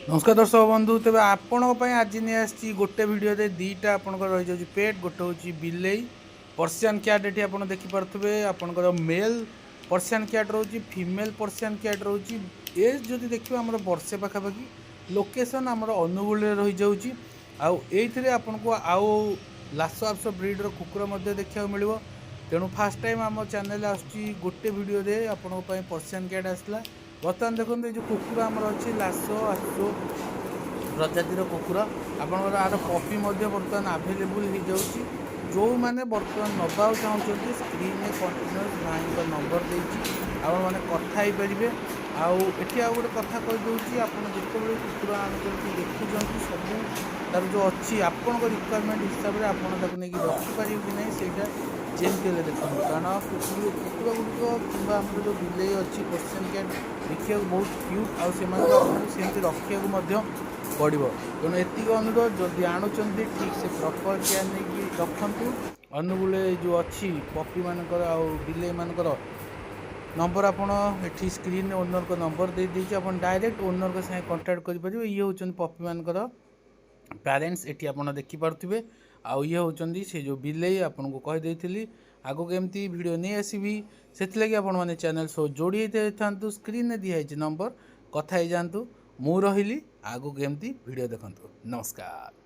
नमस्कार दर्शक बंधु तेज आपण आज नहीं आसी गोटे भिडियो दीटा आप रही जाऊँगी पेट गोटे हूँ बिले पर्सियान क्याट ये आप देखिपे आपंकर मेल पर्सियान क्याट रोचे फीमेल पर्सियान क्याट रोचे एज जदि देखिए आम वर्षे पाखापाखि लोकेशन आम अनुगुल रही जाऊँगी आउे आपन को आउ लासो आप्स ब्रिड्र कुकुर देखा मिल तेणु फास्ट टाइम आम चैनल आसूँ गोटे भिडियो आपण पर्सियान क्याट आसला बर्तमान देखो ये जो कुकुर आमर अच्छी लासो आसो प्रजातिर कुकुर आपंकर आर पपी बर्तमान आभेलेबुल हो जाऊँगी जो मैंने बर्तमान नवा चाहते स्क्रीन में कंटिन्यूस भाई नंबर देती आपने कथा पारे आउे आउ गोटे कथा कहीदे आप जिते कुकुर आनुच्च देखुं सब तार जो अच्छी आपण रिक्वायरमेंट हिसाब से आपको नहीं रखिपारे कि नहीं से जेमती देखो कारण कुकुर गुड़िक कि आम जो बिले अच्छी पर्सियन क्याट देखा बहुत क्यूट आउ सेमती रखा पड़ो तेणु एतिक अनुरोध जदि आणुंट ठीक से प्रपर केयर नहीं रखु अनुगुले जो अच्छी पपी मानकर आउ बिले मानकर नंबर आपड़ी स्क्रीन में ओनर को नंबर दे दीजिए आप डायरेक्ट ओनर के साथ कंटाक्ट करेंगे ये हूँ पपी मानकर पेरेंट्स ये आप देखिपे आउ ये होती से जो बिले आपन को कहीदे आगो एमती वीडियो नहीं आसबि से आपने चैनल सो जोड़ी था स्क्रीन में दिखाई नंबर कथा जातु मु रही आगो एमती वीडियो देखु नमस्कार।